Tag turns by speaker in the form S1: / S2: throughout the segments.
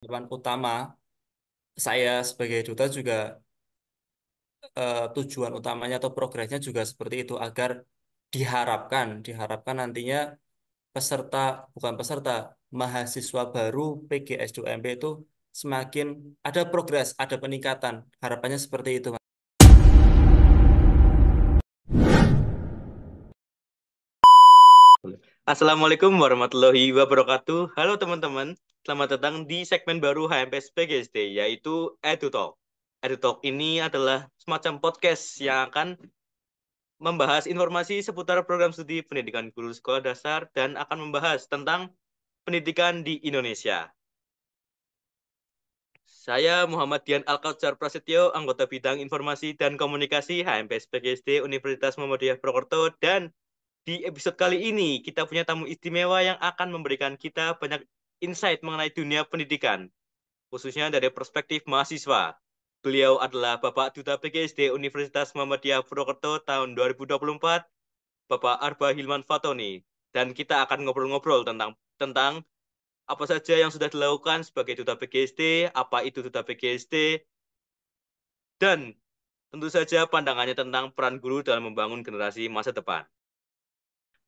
S1: Tujuan utama saya sebagai duta juga tujuan utamanya atau progresnya juga seperti itu agar diharapkan nantinya peserta bukan peserta mahasiswa baru PGSD UMP itu semakin ada progres, ada peningkatan. Harapannya seperti itu, Mas.
S2: Assalamualaikum warahmatullahi wabarakatuh. Halo teman-teman, selamat datang di segmen baru HMPS PGSD, yaitu EduTalk. EduTalk ini adalah semacam podcast yang akan membahas informasi seputar program studi pendidikan guru sekolah dasar dan akan membahas tentang pendidikan di Indonesia. Saya Muhammad Dian Alkautsar Prasetyo, anggota bidang informasi dan komunikasi HMPS PGSD Universitas Muhammadiyah Purwokerto, dan di episode kali ini, kita punya tamu istimewa yang akan memberikan kita banyak insight mengenai dunia pendidikan, khususnya dari perspektif mahasiswa. Beliau adalah Bapak Duta PGSD Universitas Muhammadiyah Purwokerto tahun 2024, Bapak Arba Hilman Fatoni. Dan kita akan ngobrol-ngobrol tentang apa saja yang sudah dilakukan sebagai Duta PGSD, apa itu Duta PGSD, dan tentu saja pandangannya tentang peran guru dalam membangun generasi masa depan.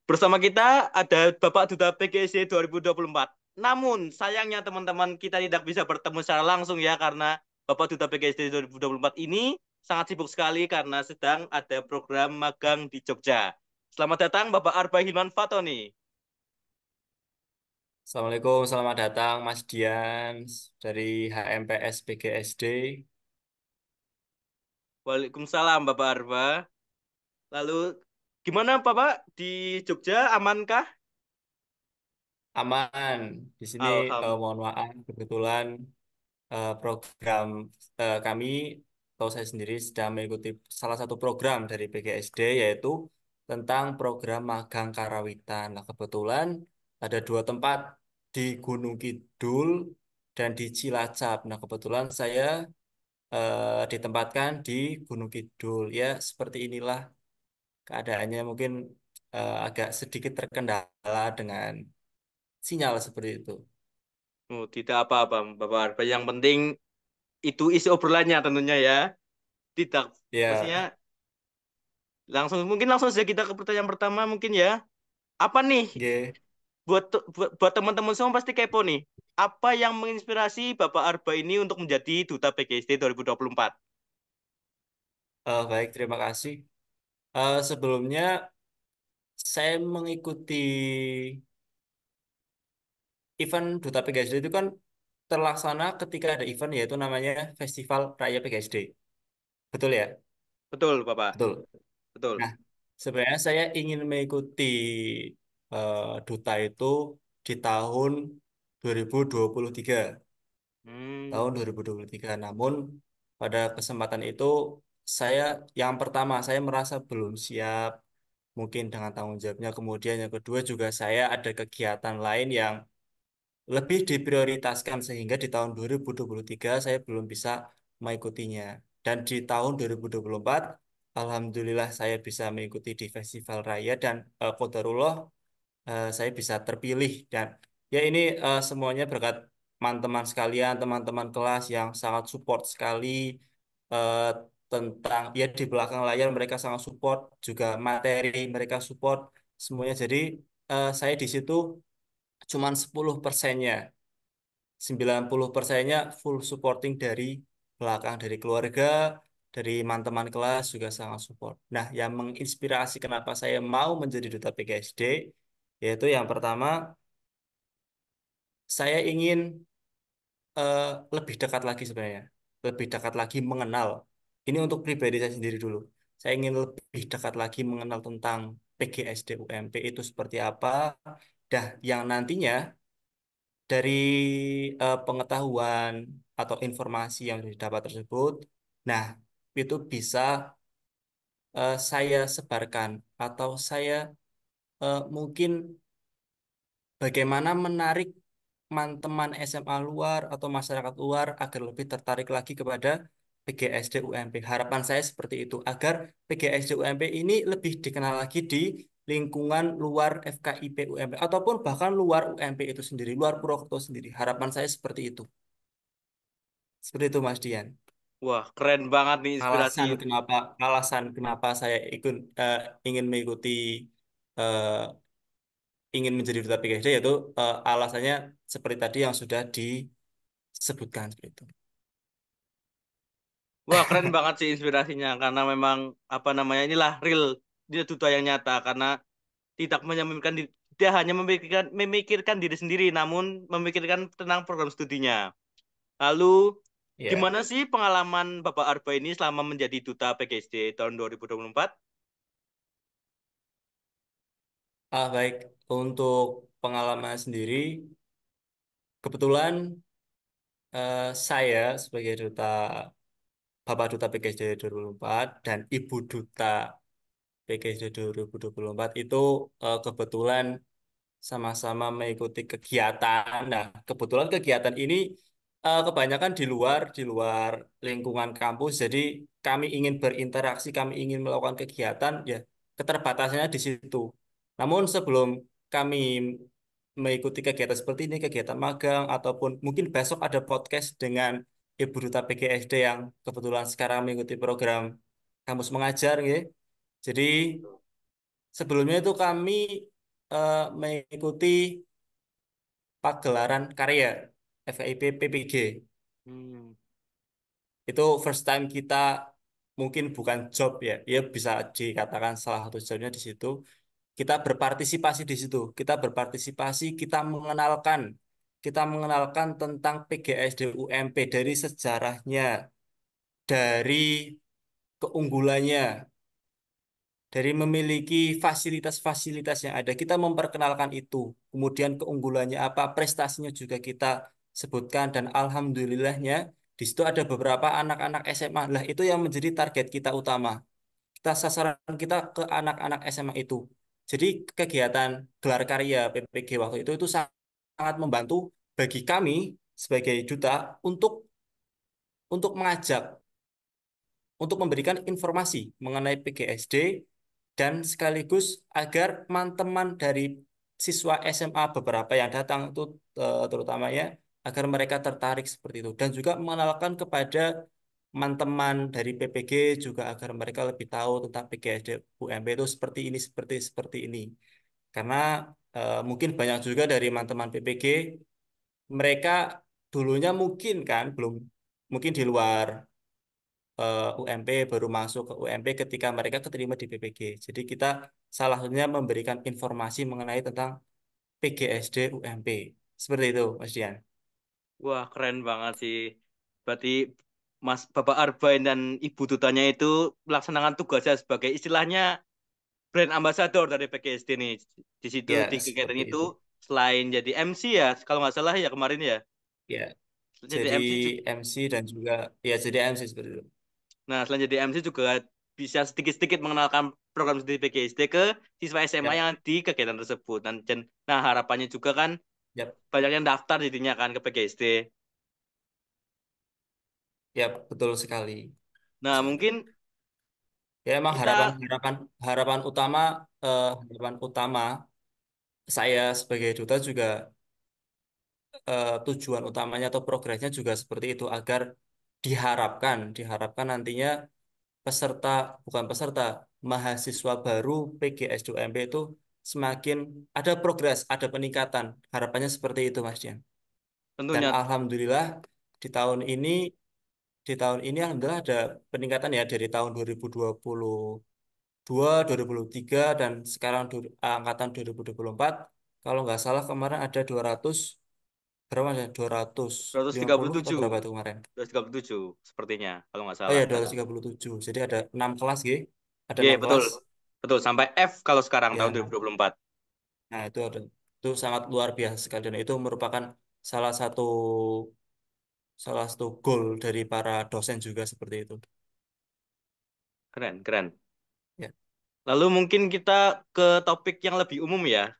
S2: Bersama kita ada Bapak Duta PGSD 2024. Namun sayangnya teman-teman kita tidak bisa bertemu secara langsung ya karena Bapak Duta PGSD 2024 ini sangat sibuk sekali karena sedang ada program magang di Jogja. Selamat datang Bapak Arba Hilman Fatoni.
S1: Assalamualaikum, selamat datang Mas Dian dari HMPS PGSD.
S2: Waalaikumsalam Bapak Arba. Lalu gimana Bapak di Jogja, amankah?
S1: Aman. Di sini
S2: Alhamdulillah.
S1: mohon maaf kebetulan program kami atau saya sendiri sedang mengikuti salah satu program dari PGSD yaitu tentang program magang karawitan. Nah, kebetulan ada dua tempat di Gunung Kidul dan di Cilacap. Nah, kebetulan saya ditempatkan di Gunung Kidul. Ya, seperti inilah keadaannya mungkin agak sedikit terkendala dengan sinyal seperti itu.
S2: Oh, tidak apa-apa Bapak Arba. Yang penting itu isi obrolannya tentunya ya. Tidak, maksudnya
S1: Ya,
S2: langsung saja kita ke pertanyaan pertama mungkin ya. Apa nih
S1: ya,
S2: buat teman-teman semua pasti kepo nih. Apa yang menginspirasi Bapak Arba ini untuk menjadi duta PGSD 2024?
S1: baik, terima kasih. Sebelumnya saya mengikuti event Duta PGSD itu kan terlaksana ketika ada event yaitu namanya Festival Raya PGSD. Betul ya?
S2: Betul, Bapak.
S1: Betul.
S2: Betul.
S1: Nah, sebenarnya saya ingin mengikuti Duta itu di tahun 2023.
S2: Hmm.
S1: Tahun 2023. Namun pada kesempatan itu saya yang pertama saya merasa belum siap mungkin dengan tanggung jawabnya. Kemudian yang kedua juga saya ada kegiatan lain yang lebih diprioritaskan sehingga di tahun 2023 saya belum bisa mengikutinya. Dan di tahun 2024 alhamdulillah saya bisa mengikuti di Festival Raya dan qadarullah saya bisa terpilih dan ya ini semuanya berkat teman-teman sekalian, teman-teman kelas yang sangat support sekali eh, tentang ya di belakang layar mereka sangat support juga materi mereka support semuanya. Jadi saya di situ cuman 10%-nya, 90%-nya full supporting dari belakang dari keluarga, dari teman-teman kelas juga sangat support. Nah, yang menginspirasi kenapa saya mau menjadi duta PGSD yaitu yang pertama saya ingin eh, lebih dekat lagi sebenarnya, lebih dekat lagi mengenal. Ini untuk pribadi saya sendiri dulu. Saya ingin lebih dekat lagi mengenal tentang PGSD UMP itu seperti apa, dah yang nantinya dari pengetahuan atau informasi yang didapat tersebut, nah itu bisa saya sebarkan atau saya mungkin bagaimana menarik teman-teman SMA luar atau masyarakat luar agar lebih tertarik lagi kepada PGSD UMP. Harapan saya seperti itu, agar PGSD UMP ini lebih dikenal lagi di lingkungan luar FKIP UMP ataupun bahkan luar UMP itu sendiri, luar Purwokerto sendiri. Harapan saya seperti itu. Seperti itu Mas Dian.
S2: Wah, keren banget nih inspirasi.
S1: Alasan kenapa saya ingin mengikuti eh, ingin menjadi duta PKSD yaitu alasannya seperti tadi yang sudah disebutkan seperti itu.
S2: Wah, keren banget sih inspirasinya karena memang apa namanya inilah real dia duta yang nyata karena tidak hanya memikirkan diri sendiri namun memikirkan tentang program studinya. Lalu
S1: Ya,
S2: gimana sih pengalaman Bapak Arba ini selama menjadi duta PGSD tahun 2024?
S1: baik untuk pengalaman sendiri, kebetulan saya sebagai Bapak Duta PKSD 2024 dan Ibu Duta PKSD 2024 itu kebetulan sama-sama mengikuti kegiatan. Nah, kebetulan kegiatan ini kebanyakan di luar lingkungan kampus. Jadi kami ingin berinteraksi, kami ingin melakukan kegiatan, ya keterbatasannya di situ. Namun sebelum kami mengikuti kegiatan seperti ini, kegiatan magang ataupun mungkin besok ada podcast dengan Ibu Duta PGSD yang kebetulan sekarang mengikuti program kampus mengajar, ya. Jadi sebelumnya itu kami mengikuti pagelaran karya FIP PPG.
S2: Hmm.
S1: Itu first time kita, mungkin bukan job ya, ya bisa dikatakan salah satu jobnya di situ. Kita berpartisipasi di situ. Kita berpartisipasi, kita mengenalkan tentang PGSD UMP dari sejarahnya, dari keunggulannya, dari memiliki fasilitas-fasilitas yang ada, kita memperkenalkan itu. Kemudian keunggulannya apa, prestasinya juga kita sebutkan, dan alhamdulillahnya di situ ada beberapa anak-anak SMA. Lah itu yang menjadi target kita utama. Sasaran kita ke anak-anak SMA itu. Jadi kegiatan gelar karya PPG waktu itu sangat membantu bagi kami sebagai duta untuk mengajak, untuk memberikan informasi mengenai PGSD, dan sekaligus agar teman-teman dari siswa SMA beberapa yang datang itu terutamanya agar mereka tertarik seperti itu, dan juga mengenalkan kepada teman-teman dari PPG juga agar mereka lebih tahu tentang PGSD UMP itu seperti ini karena mungkin banyak juga dari teman-teman PPG, mereka dulunya mungkin kan belum, mungkin di luar UMP, baru masuk ke UMP ketika mereka keterima di PPG. Jadi kita salah satunya memberikan informasi mengenai tentang PGSD UMP. Seperti itu, Mas Dian.
S2: Wah, keren banget sih. Berarti Mas Bapak Arbain dan Ibu Dutanya itu melaksanakan tugasnya sebagai istilahnya brand ambassador dari PGSD nih. Di situ
S1: Ya,
S2: di kegiatan
S1: seperti
S2: itu
S1: itu.
S2: selain jadi MC ya, kalau nggak salah ya kemarin ya.
S1: Ya,
S2: Jadi
S1: jadi
S2: MC juga.
S1: MC dan juga ya jadi MC seperti itu.
S2: Nah, selain jadi MC juga bisa sedikit-sedikit mengenalkan program studi PGSD ke siswa SMA
S1: Ya,
S2: yang di kegiatan tersebut. Nah, harapannya juga kan
S1: ya,
S2: banyak yang daftar jadinya kan ke PGSD.
S1: ya, betul sekali.
S2: Nah, mungkin
S1: Ya, emang harapan
S2: kita
S1: harapan harapan utama saya sebagai duta juga, tujuan utamanya atau progresnya juga seperti itu, agar diharapkan nantinya peserta bukan peserta mahasiswa baru PGSDUMP itu semakin ada progres, ada peningkatan. Harapannya seperti itu, Mas Dian. Dan
S2: tentunya
S1: alhamdulillah di tahun ini di tahun ini alhamdulillah ada peningkatan ya, dari tahun 2022, 2023, dan sekarang angkatan 2024. Kalau nggak salah kemarin ada 200, berapa ya? 250 atau
S2: 237,
S1: berapa itu kemarin?
S2: 237 sepertinya kalau nggak
S1: Oh
S2: salah
S1: ya,
S2: data.
S1: 237. Jadi ada 6 kelas, gitu. Ada
S2: Iya,
S1: 6
S2: betul.
S1: kelas.
S2: Betul, sampai F kalau sekarang tahun
S1: Ya,
S2: 2024.
S1: nah itu sangat luar biasa sekali, dan itu merupakan salah satu salah satu goal dari para dosen juga seperti itu.
S2: Keren, keren.
S1: Ya,
S2: Lalu mungkin kita ke topik yang lebih umum ya.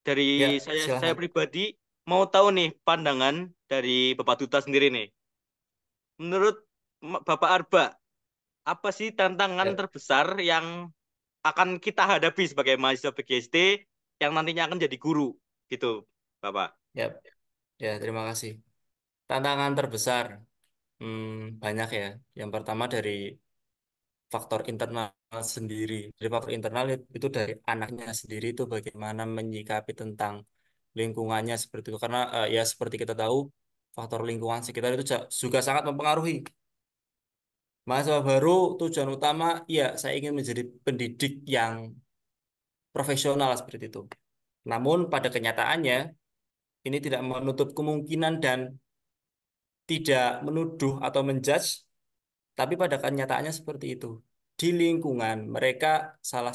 S2: Dari
S1: ya,
S2: saya
S1: silahkan.
S2: pribadi mau tahu nih pandangan dari Bapak Duta sendiri nih. Menurut Bapak Arba, apa sih tantangan
S1: Ya,
S2: terbesar yang akan kita hadapi sebagai mahasiswa PGSD yang nantinya akan jadi guru gitu, Bapak?
S1: ya, ya, terima kasih. Tantangan terbesar, banyak ya. Yang pertama dari faktor internal sendiri. Dari faktor internal itu dari anaknya sendiri itu bagaimana menyikapi tentang lingkungannya seperti itu. Karena ya seperti kita tahu, faktor lingkungan sekitar itu juga sangat mempengaruhi. Mahasiswa baru tujuan utama, ya saya ingin menjadi pendidik yang profesional seperti itu. Namun pada kenyataannya, ini tidak menutup kemungkinan dan tidak menuduh atau menjudge, tapi pada kenyataannya seperti itu. Di lingkungan mereka salah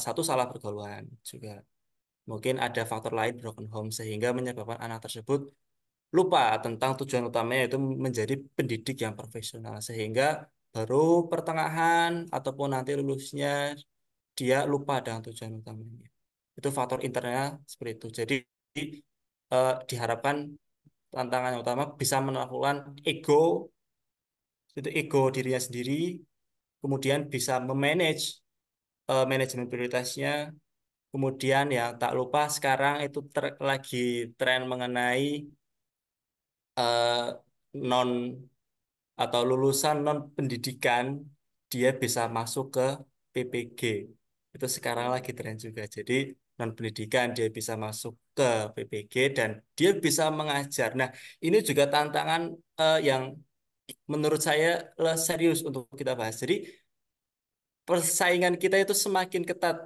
S1: pergaulan juga. Mungkin ada faktor lain broken home sehingga menyebabkan anak tersebut lupa tentang tujuan utamanya yaitu menjadi pendidik yang profesional sehingga baru pertengahan ataupun nanti lulusnya dia lupa dengan tujuan utamanya. Itu faktor internal seperti itu. Jadi diharapkan tantangan yang utama bisa menaklukkan ego, itu ego dirinya sendiri, kemudian bisa memanage manajemen prioritasnya. Kemudian ya tak lupa sekarang itu lagi tren mengenai non atau lulusan non pendidikan dia bisa masuk ke PPG. Itu sekarang lagi
S2: Hmm.
S1: tren juga. Jadi non pendidikan dia bisa masuk ke PPG dan dia bisa mengajar. Nah, ini juga tantangan yang menurut saya serius untuk kita bahas. Jadi persaingan kita itu semakin ketat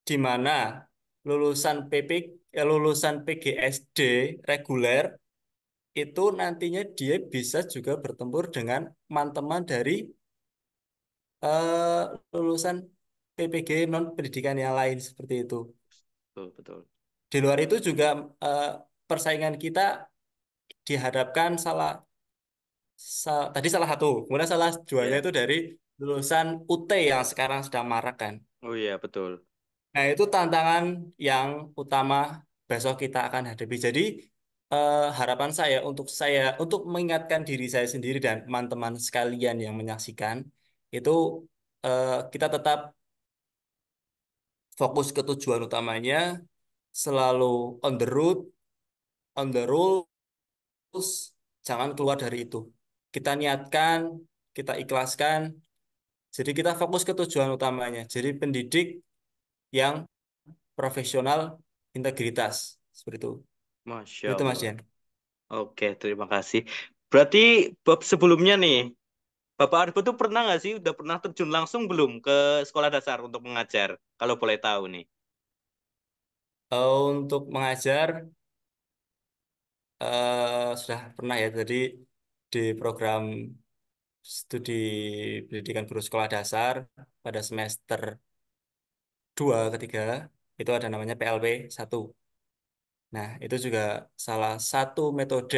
S1: di mana lulusan lulusan PGSD reguler itu nantinya dia bisa juga bertempur dengan teman-teman dari lulusan PPG non pendidikan yang lain seperti itu.
S2: Betul, betul.
S1: Di luar itu juga eh, persaingan kita dihadapkan tadi salah satu, kemudian salah duanya
S2: Ya.
S1: itu dari lulusan UT yang sekarang sedang marak kan.
S2: Oh iya, betul.
S1: Nah, itu tantangan yang utama besok kita akan hadapi. Jadi, harapan saya untuk mengingatkan diri saya sendiri dan teman-teman sekalian yang menyaksikan itu kita tetap fokus ke tujuan utamanya, selalu on the road, on the rules, jangan keluar dari itu. Kita niatkan, kita ikhlaskan. Jadi kita fokus ke tujuan utamanya. Jadi pendidik yang profesional, integritas seperti itu.
S2: Masya
S1: Itu Mas
S2: Allah.
S1: Jan.
S2: Oke, terima kasih. Berarti bab sebelumnya nih, Bapak Arif tuh pernah nggak sih, udah pernah terjun langsung belum ke sekolah dasar untuk mengajar? Kalau boleh tahu nih.
S1: Untuk mengajar sudah pernah ya. Jadi di program studi pendidikan guru sekolah dasar pada semester 2 ketiga itu ada namanya PLP 1. Nah, itu juga salah satu metode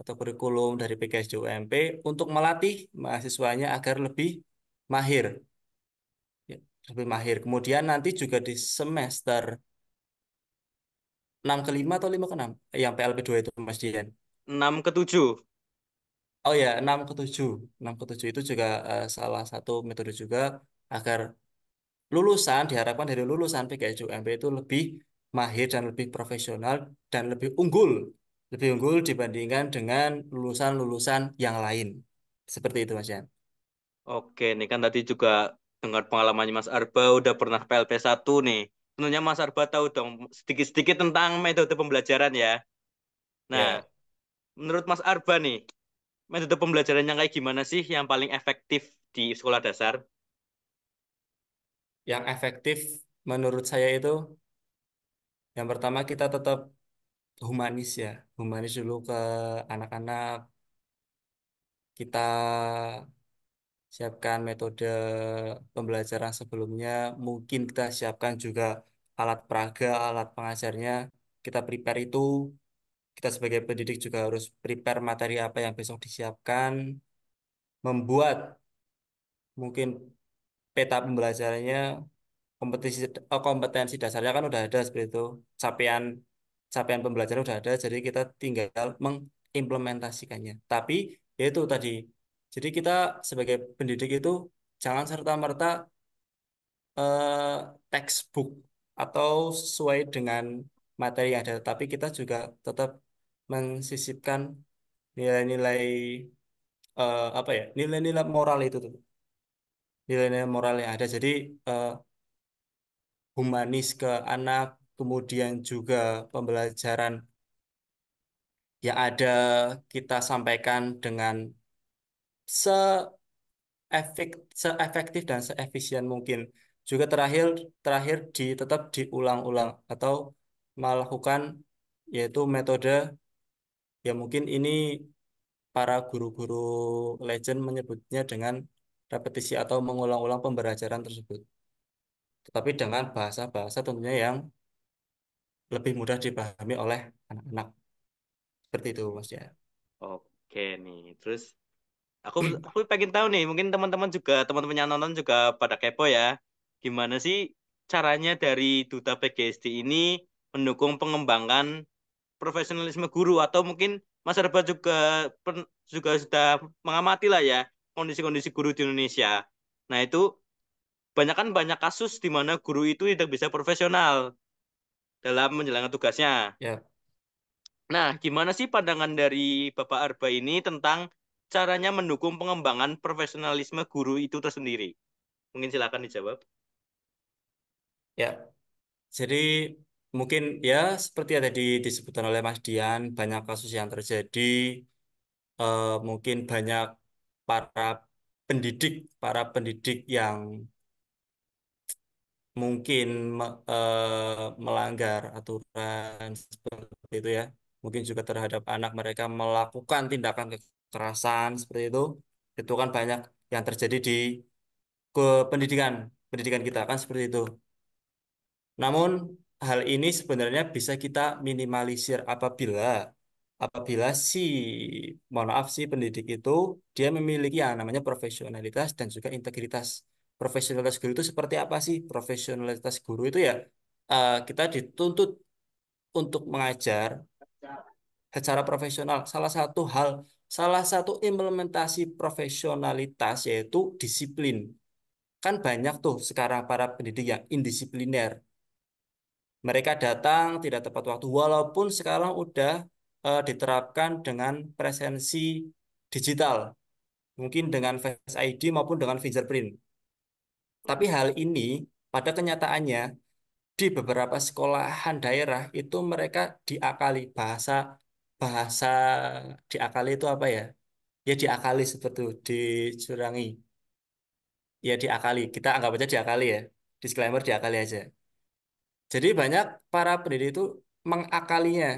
S1: atau kurikulum dari PKSD UMP untuk melatih mahasiswanya agar lebih mahir, ya, lebih mahir. Kemudian nanti juga di semester 6 ke 5 atau 5 ke 6 yang PLP 2 itu Mas Dian.
S2: 6 ke 7.
S1: Oh ya, 6 ke 7. 6 ke 7 itu juga salah satu metode juga agar lulusan, diharapkan dari lulusan PKSUMP itu lebih mahir dan lebih profesional dan lebih unggul. Lebih unggul dibandingkan dengan lulusan-lulusan yang lain. Seperti itu Mas Yan.
S2: Oke, nih kan tadi juga dengar pengalamannya Mas Arba udah pernah PLP 1 nih. Tentunya Mas Arba tahu dong sedikit-sedikit tentang metode pembelajaran ya. Nah,
S1: Ya,
S2: menurut Mas Arba nih, metode pembelajaran yang kayak gimana sih yang paling efektif di sekolah dasar?
S1: yang efektif menurut saya itu yang pertama kita tetap humanis ya. Humanis dulu ke anak-anak. Kita siapkan metode pembelajaran sebelumnya. Mungkin kita siapkan juga alat peraga, alat pengajarnya. Kita prepare itu. Kita sebagai pendidik juga harus prepare materi apa yang besok disiapkan. Membuat mungkin peta pembelajarannya, kompetensi dasarnya kan udah ada seperti itu. Capaian capaian pembelajaran udah ada, jadi kita tinggal mengimplementasikannya. Tapi ya itu tadi. Jadi kita sebagai pendidik itu jangan serta-merta eh, textbook atau sesuai dengan materi yang ada, tapi kita juga tetap mensisipkan nilai-nilai apa ya, nilai-nilai moral itu tuh, nilai-nilai moral yang ada. Jadi eh, humanis ke anak, kemudian juga pembelajaran yang ada kita sampaikan dengan seefektif dan seefisien mungkin. Juga terakhir terakhir tetap diulang-ulang atau melakukan yaitu metode ya mungkin ini para guru-guru legend menyebutnya dengan repetisi atau mengulang-ulang pembelajaran tersebut. Tetapi dengan bahasa-bahasa tentunya yang lebih mudah dipahami oleh anak-anak. Seperti itu, Mas ya.
S2: Oke nih, terus aku pengen tahu nih, mungkin teman-teman yang nonton juga pada kepo ya. Gimana sih caranya dari Duta PGSD ini mendukung pengembangan profesionalisme guru atau mungkin Mas Arba juga sudah mengamati lah ya kondisi-kondisi guru di Indonesia. Nah, itu banyak kasus di mana guru itu tidak bisa profesional dalam menjalankan tugasnya.
S1: Ya,
S2: Nah, gimana sih pandangan dari Bapak Arba ini tentang caranya mendukung pengembangan profesionalisme guru itu tersendiri? Mungkin silakan dijawab.
S1: ya. Jadi mungkin ya seperti yang tadi disebutkan oleh Mas Dian, banyak kasus yang terjadi, mungkin banyak para pendidik, para pendidik yang mungkin melanggar aturan seperti itu ya. Mungkin juga terhadap anak mereka melakukan tindakan kekerasan seperti itu. Itu kan banyak yang terjadi di pendidikan, pendidikan kita kan seperti itu. Namun hal ini sebenarnya bisa kita minimalisir apabila si mohon maaf si pendidik itu dia memiliki yang namanya profesionalitas dan juga integritas. Profesionalitas guru itu seperti apa sih? Profesionalitas guru itu ya kita dituntut untuk mengajar secara profesional. Salah satu implementasi profesionalitas yaitu disiplin. Kan banyak tuh sekarang para pendidik yang indisipliner. Mereka datang tidak tepat waktu, walaupun sekarang udah diterapkan dengan presensi digital, mungkin dengan Face ID maupun dengan fingerprint. Tapi hal ini pada kenyataannya di beberapa sekolahan daerah itu mereka diakali bahasa bahasa diakali itu apa ya? Ya diakali seperti itu, dicurangi. Ya diakali. Kita anggap aja diakali ya. Disclaimer diakali aja. Jadi banyak para pendidik itu mengakalinya.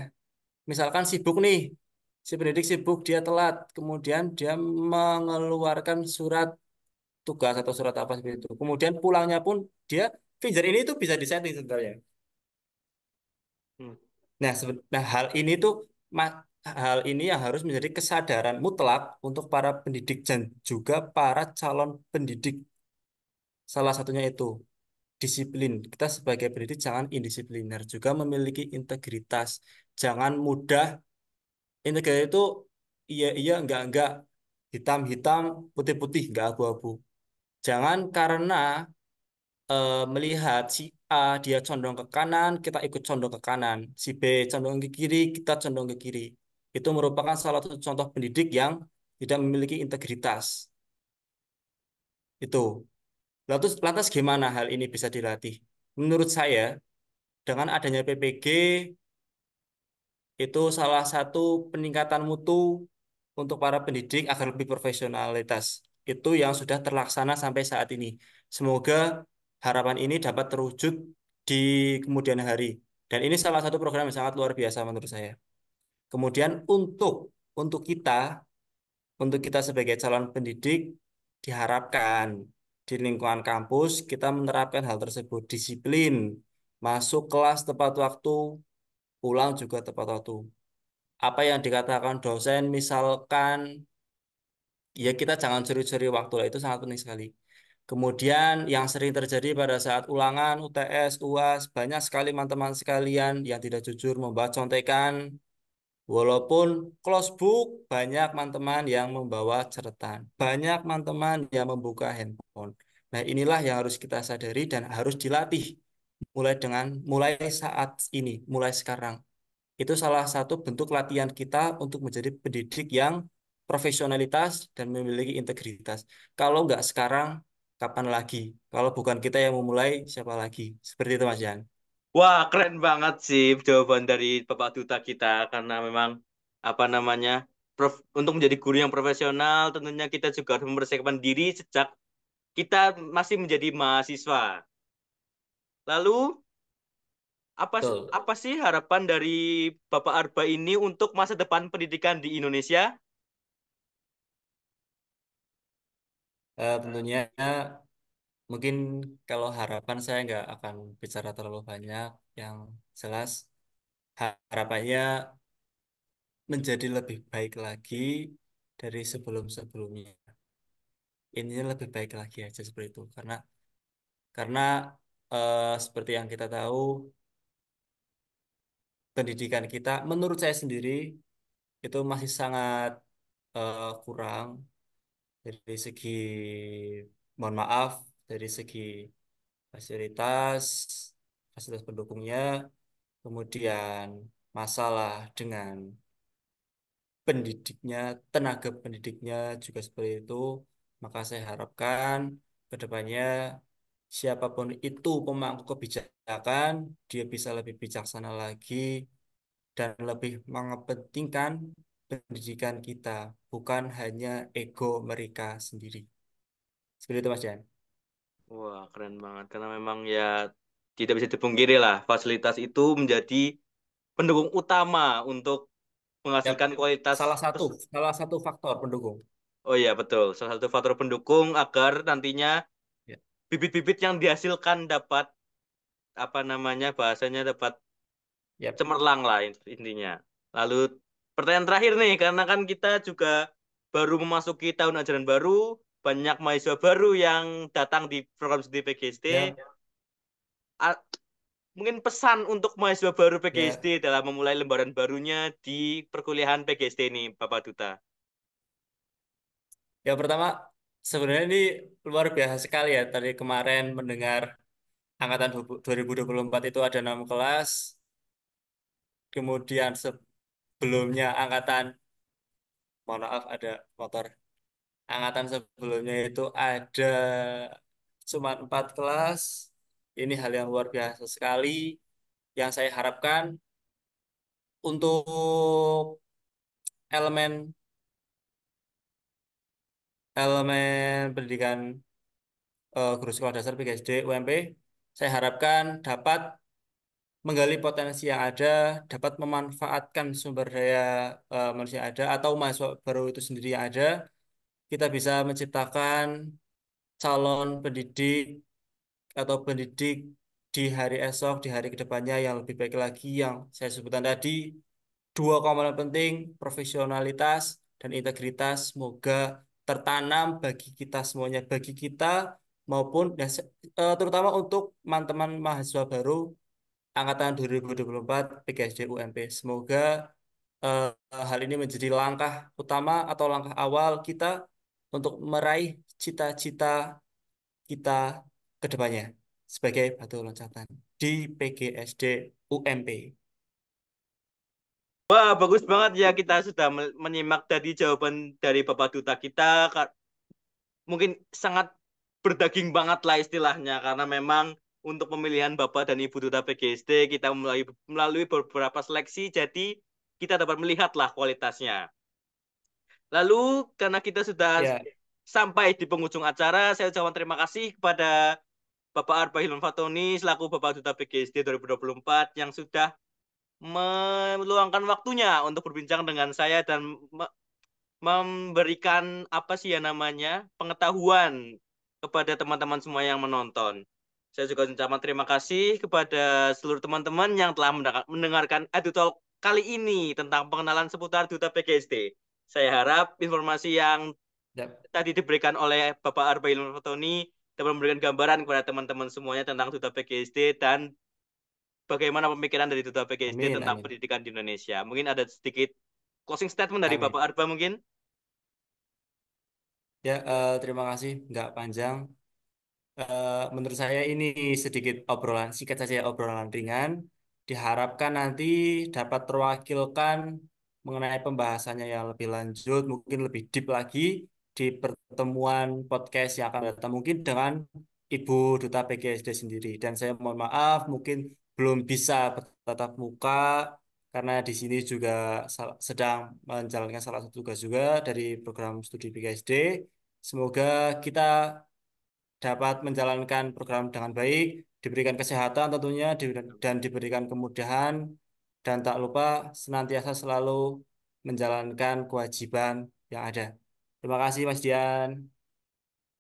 S1: Misalkan sibuk nih, si pendidik sibuk, dia telat, kemudian dia mengeluarkan surat tugas atau surat apa seperti itu. Kemudian pulangnya pun dia finger ini tuh bisa disetting sebenarnya.
S2: Hmm.
S1: Nah, ma- hal ini yang harus menjadi kesadaran mutlak untuk para pendidik dan juga para calon pendidik. Salah satunya itu disiplin. Kita sebagai pendidik jangan indisipliner, juga memiliki integritas. Jangan mudah Integrasi itu iya iya enggak hitam hitam putih putih enggak abu-abu. Jangan karena melihat si A dia condong ke kanan kita ikut condong ke kanan, si B condong ke kiri kita condong ke kiri. Itu merupakan salah satu contoh pendidik yang tidak memiliki integritas. Itu. Lantas gimana hal ini bisa dilatih? Menurut saya dengan adanya PPG itu salah satu peningkatan mutu untuk para pendidik agar lebih profesionalitas. Itu yang sudah terlaksana sampai saat ini. Semoga harapan ini dapat terwujud di kemudian hari. Dan ini salah satu program yang sangat luar biasa menurut saya. Kemudian untuk kita sebagai calon pendidik diharapkan di lingkungan kampus kita menerapkan hal tersebut. Disiplin, masuk kelas tepat waktu, pulang juga tepat waktu. Apa yang dikatakan dosen misalkan ya kita jangan curi-curi waktu lah, itu sangat penting sekali. Kemudian yang sering terjadi pada saat ulangan, UTS, UAS, banyak sekali teman-teman sekalian yang tidak jujur membawa contekan, walaupun close book, banyak teman-teman yang membawa catatan, banyak teman-teman yang membuka handphone. Nah, inilah yang harus kita sadari dan harus dilatih mulai saat ini, mulai sekarang. Itu salah satu bentuk latihan kita untuk menjadi pendidik yang profesionalitas dan memiliki integritas. Kalau nggak sekarang, kapan lagi? Kalau bukan kita yang memulai, siapa lagi? Seperti itu, Mas Jan.
S2: Wah, keren banget sih jawaban dari Bapak Duta kita karena memang apa namanya untuk menjadi guru yang profesional tentunya kita juga harus mempersiapkan diri sejak kita masih menjadi mahasiswa. Lalu apa
S1: Betul.
S2: apa sih harapan dari Bapak Arba ini untuk masa depan pendidikan di Indonesia?
S1: Tentunya mungkin kalau harapan saya nggak akan bicara terlalu banyak. Yang jelas harapannya menjadi lebih baik lagi dari sebelum-sebelumnya. Ini lebih baik lagi aja seperti itu. Karena seperti yang kita tahu, pendidikan kita menurut saya sendiri itu masih sangat kurang dari segi, mohon maaf, dari segi fasilitas, fasilitas pendukungnya, kemudian masalah dengan pendidiknya, tenaga pendidiknya juga seperti itu. Maka saya harapkan ke depannya siapapun itu pemangku kebijakan, dia bisa lebih bijaksana lagi dan lebih mengepentingkan pendidikan kita, bukan hanya ego mereka sendiri. Seperti itu, Mas Jan.
S2: Wah, keren banget karena memang ya tidak bisa dipungkiri lah fasilitas itu menjadi pendukung utama untuk
S1: Yap,
S2: menghasilkan kualitas.
S1: salah satu faktor pendukung.
S2: Oh iya betul, salah satu faktor pendukung agar nantinya
S1: Ya,
S2: bibit-bibit yang dihasilkan dapat apa namanya bahasanya dapat
S1: yap,
S2: cemerlang lah intinya. Lalu pertanyaan terakhir nih, karena kan kita juga baru memasuki tahun ajaran baru, banyak mahasiswa baru yang datang di program studi PGSD.
S1: ya,
S2: A- Mungkin pesan untuk mahasiswa baru PGSD
S1: ya.
S2: dalam memulai lembaran barunya di perkuliahan PGSD ini, Bapak Duta.
S1: Yang pertama, sebenarnya ini luar biasa sekali ya. Tadi kemarin mendengar angkatan 2024 itu ada 6 kelas, kemudian sebelumnya angkatan, mohon maaf ada motor, angkatan sebelumnya itu ada cuma 4 kelas. Ini hal yang luar biasa sekali yang saya harapkan untuk elemen elemen pendidikan guru sekolah dasar PGSD UMP, saya harapkan dapat menggali potensi yang ada, dapat memanfaatkan sumber daya manusia yang ada atau mahasiswa baru itu sendiri yang ada, kita bisa menciptakan calon pendidik atau pendidik di hari esok, di hari kedepannya yang lebih baik lagi yang saya sebutkan tadi. Dua komponen penting, profesionalitas dan integritas, semoga tertanam bagi kita semuanya, bagi kita maupun dan terutama untuk teman-teman mahasiswa baru angkatan 2024 PGSD UMP. Semoga eh, hal ini menjadi langkah utama atau langkah awal kita untuk meraih cita-cita kita ke depannya sebagai batu loncatan di PGSD UMP.
S2: Wah, bagus banget ya kita sudah menyimak tadi jawaban dari Bapak Duta kita. Mungkin sangat berdaging banget lah istilahnya karena memang untuk pemilihan Bapak dan Ibu Duta PGSD kita melalui beberapa seleksi jadi kita dapat melihat lah kualitasnya. Lalu karena kita sudah
S1: Ya,
S2: sampai di penghujung acara, saya ucapkan terima kasih kepada Bapak Arba Hilman Fatoni selaku Bapak Duta PGSD 2024 yang sudah meluangkan waktunya untuk berbincang dengan saya dan memberikan apa sih ya namanya pengetahuan kepada teman-teman semua yang menonton. Saya juga ucapkan terima kasih kepada seluruh teman-teman yang telah mendengarkan EduTalk kali ini tentang pengenalan seputar Duta PGSD. Saya harap informasi yang
S1: ya.
S2: tadi diberikan oleh Bapak Arbail Fatoni dapat memberikan gambaran kepada teman-teman semuanya tentang Duta PGSD dan bagaimana pemikiran dari Duta PGSD
S1: Amin,
S2: tentang
S1: amin.
S2: pendidikan di Indonesia. Mungkin ada sedikit closing statement dari Bapak
S1: Amin.
S2: Arba mungkin.
S1: Ya, terima kasih. Nggak panjang. Menurut saya ini sedikit obrolan, singkat saja obrolan ringan. diharapkan nanti dapat terwakilkan mengenai pembahasannya yang lebih lanjut, mungkin lebih deep lagi di pertemuan podcast yang akan datang, mungkin dengan Ibu Duta PGSD sendiri. Dan saya mohon maaf, mungkin belum bisa bertatap muka karena di sini juga sedang menjalankan salah satu tugas juga dari program studi PGSD. Semoga kita dapat menjalankan program dengan baik, diberikan kesehatan tentunya, dan diberikan kemudahan, dan tak lupa senantiasa selalu menjalankan kewajiban yang ada. Terima kasih, Mas Dian.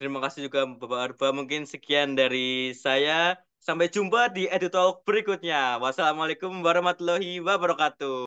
S2: Terima kasih juga Bapak Arba. Mungkin sekian dari saya. Sampai jumpa di Edu Talk berikutnya. Wassalamualaikum warahmatullahi wabarakatuh.